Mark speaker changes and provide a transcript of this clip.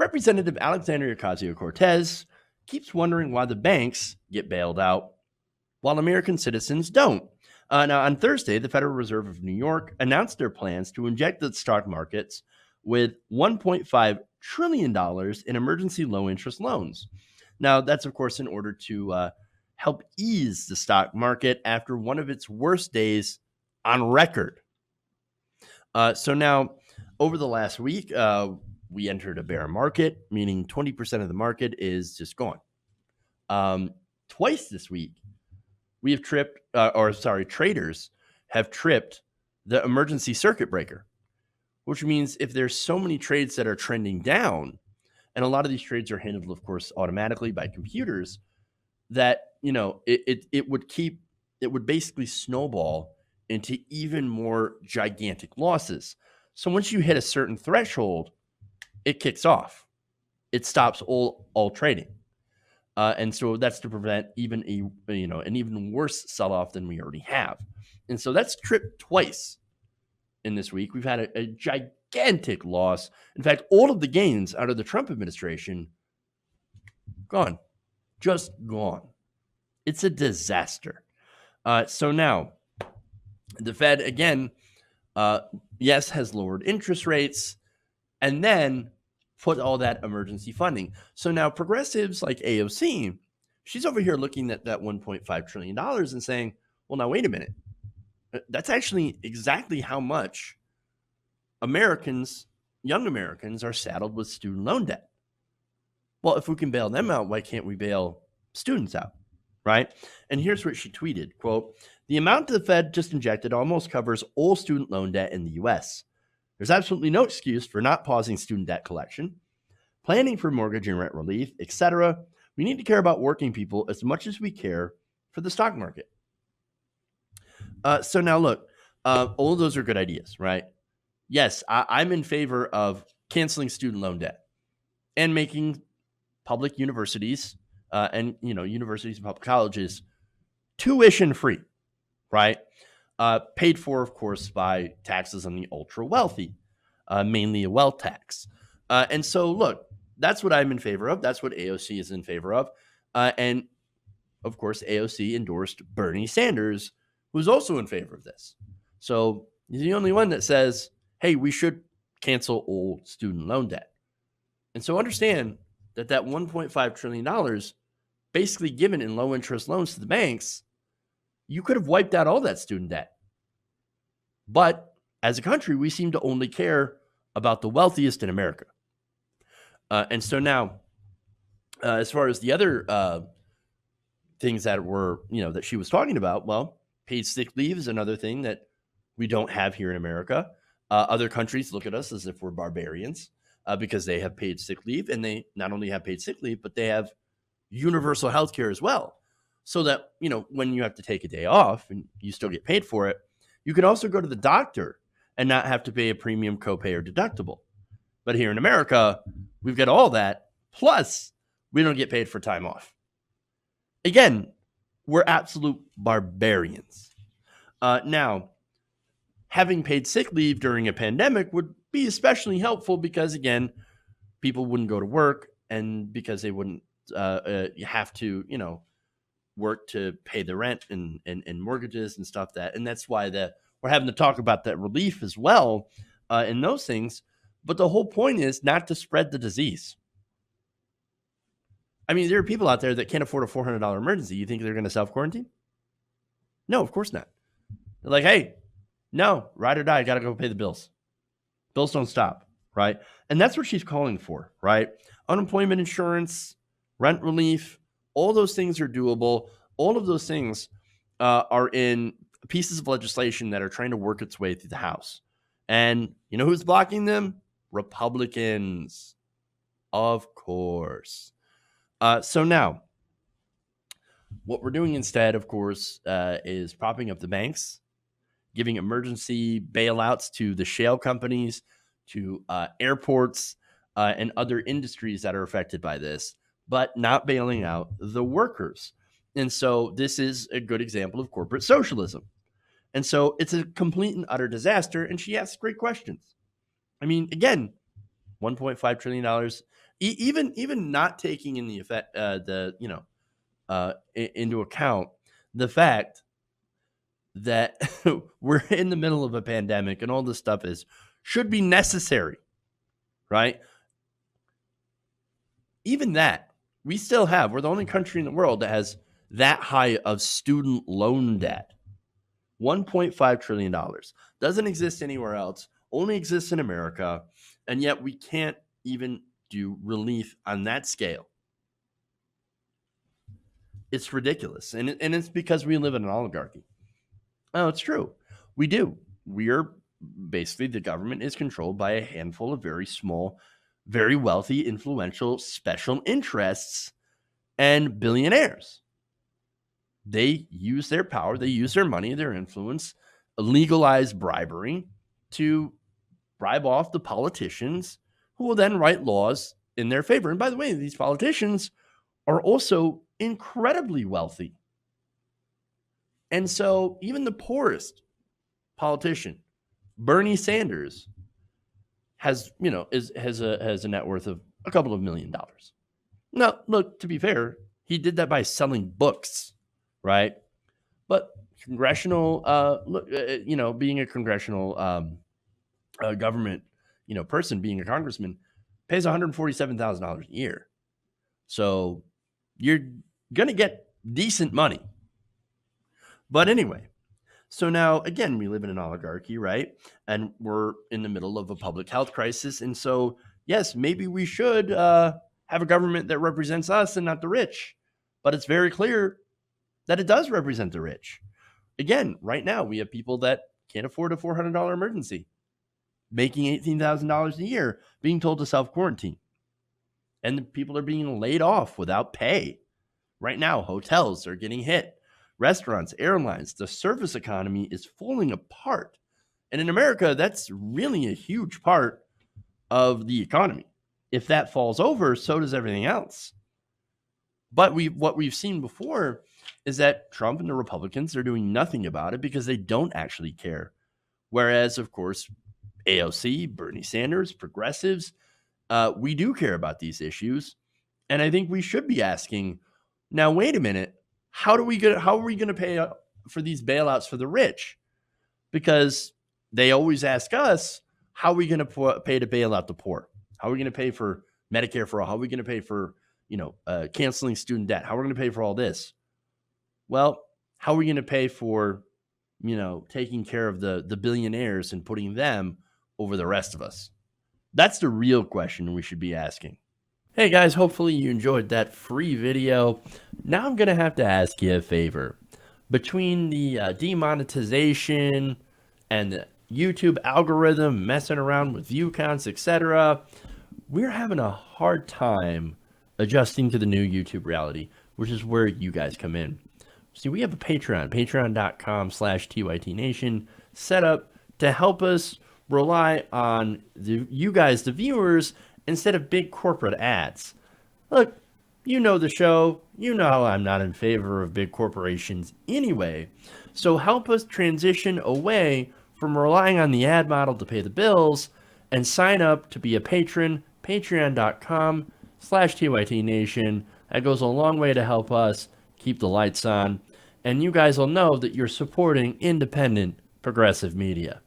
Speaker 1: Representative Alexandria Ocasio-Cortez keeps wondering why the banks get bailed out while American citizens don't. Now, on Thursday, the Federal Reserve of New York announced their plans to inject the stock markets with $1.5 trillion in emergency low-interest loans. Now, that's, of course, in order to help ease the stock market after one of its worst days on record. So now, over the last week, we entered a bear market, meaning 20% of the market is just gone. Twice this week, we have traders have tripped the emergency circuit breaker, which means if there's so many trades that are trending down, and a lot of these trades are handled, of course, automatically by computers, that, it would basically snowball into even more gigantic losses. So once you hit a certain threshold, it kicks off. It stops all trading. And so that's to prevent even an even worse sell-off than we already have. And so that's tripped twice in this week. We've had a gigantic loss. In fact, all of the gains out of the Trump administration, gone. Just gone. It's a disaster. So now, the Fed, again, yes, has lowered interest rates, and then put all that emergency funding. So now progressives like AOC, she's over here looking at that $1.5 trillion and saying, well, now, wait a minute. That's actually exactly how much young Americans are saddled with student loan debt. Well, if we can bail them out, why can't we bail students out, right? And here's what she tweeted, quote, "The amount the Fed just injected almost covers all student loan debt in the U.S. There's absolutely no excuse for not pausing student debt collection, planning for mortgage and rent relief, etc. We need to care about working people as much as we care for the stock market." So now look, all of those are good ideas, right? Yes, I'm in favor of canceling student loan debt and making public universities and universities and public colleges tuition free, right? Paid for, of course, by taxes on the ultra wealthy, mainly a wealth tax. And so, look, that's what I'm in favor of. That's what AOC is in favor of. And, of course, AOC endorsed Bernie Sanders, who's also in favor of this. So he's the only one that says, hey, we should cancel all student loan debt. And so understand that $1.5 trillion basically given in low interest loans to the banks, you could have wiped out all that student debt. But as a country, we seem to only care about the wealthiest in America. And so now, as far as the other things that were, that she was talking about, well, paid sick leave is another thing that we don't have here in America. Other countries look at us as if we're barbarians because they have paid sick leave, and they not only have paid sick leave, but they have universal health care as well. So that, when you have to take a day off and you still get paid for it, you can also go to the doctor and not have to pay a premium copay or deductible. But here in America, we've got all that. Plus, we don't get paid for time off. Again, we're absolute barbarians. Now, having paid sick leave during a pandemic would be especially helpful because, again, people wouldn't go to work and because they wouldn't have to, work to pay the rent and mortgages and stuff and that's why we're having to talk about that relief as well in those things. But the whole point is not to spread the disease. I mean, there are people out there that can't afford a $400 emergency. You think they're going to self-quarantine? No, of course not. They're like, hey, no, ride or die, got to go pay the bills. Bills don't stop, right? And that's what she's calling for, right? Unemployment insurance, rent relief, all those things are doable. All of those things are in pieces of legislation that are trying to work its way through the House. And you know who's blocking them? Republicans, of course. So now, what we're doing instead, of course, is propping up the banks, giving emergency bailouts to the shale companies, to airports, and other industries that are affected by this, but not bailing out the workers. And so this is a good example of corporate socialism. And so it's a complete and utter disaster. And she asks great questions. I mean, again, $1.5 trillion Even not taking in the effect into account the fact that we're in the middle of a pandemic and all this stuff should be necessary, right? Even that, we're the only country in the world that has that high of student loan debt. $1.5 trillion. Doesn't exist anywhere else, only exists in America, and yet we can't even do relief on that scale. It's ridiculous, and it's because we live in an oligarchy. Oh, it's true. We do. We're basically, the government is controlled by a handful of very small, very wealthy, influential special interests and billionaires. They use their power, they use their money, their influence, legalize bribery to bribe off the politicians who will then write laws in their favor. And by the way, these politicians are also incredibly wealthy. And so even the poorest politician, Bernie Sanders, has a net worth of a couple of $1 million. Now, look, to be fair, he did that by selling books, right? But congressional, being a congressional government, person, being a congressman, pays $147,000 a year. So you're gonna get decent money. But anyway, so now again, we live in an oligarchy, right? And we're in the middle of a public health crisis. And so, yes, maybe we should have a government that represents us and not the rich. But it's very clear that it does represent the rich. Again, right now, we have people that can't afford a $400 emergency, making $18,000 a year, being told to self-quarantine. And the people are being laid off without pay. Right now, hotels are getting hit. Restaurants, airlines, the service economy is falling apart. And in America, that's really a huge part of the economy. If that falls over, so does everything else. But what we've seen before is that Trump and the Republicans are doing nothing about it because they don't actually care. Whereas, of course, AOC, Bernie Sanders, progressives, we do care about these issues. And I think we should be asking, now, wait a minute, how are we going to pay for these bailouts for the rich? Because they always ask us, how are we going to pay to bail out the poor? How are we going to pay for Medicare for all? How are we going to pay for, canceling student debt? How are we going to pay for all this? Well, how are we going to pay for, taking care of the billionaires and putting them over the rest of us? That's the real question we should be asking. Hey guys, hopefully you enjoyed that free video. Now I'm going to have to ask you a favor. Between the demonetization and the YouTube algorithm messing around with view counts, etc., we're having a hard time adjusting to the new YouTube reality, which is where you guys come in. See, we have a Patreon, patreon.com/TYTNation, set up to help us rely on you guys, the viewers, instead of big corporate ads. Look, you know the show. You know I'm not in favor of big corporations anyway. So help us transition away from relying on the ad model to pay the bills and sign up to be a patron, patreon.com/TYTNation. That goes a long way to help us keep the lights on. And you guys will know that you're supporting independent, progressive media.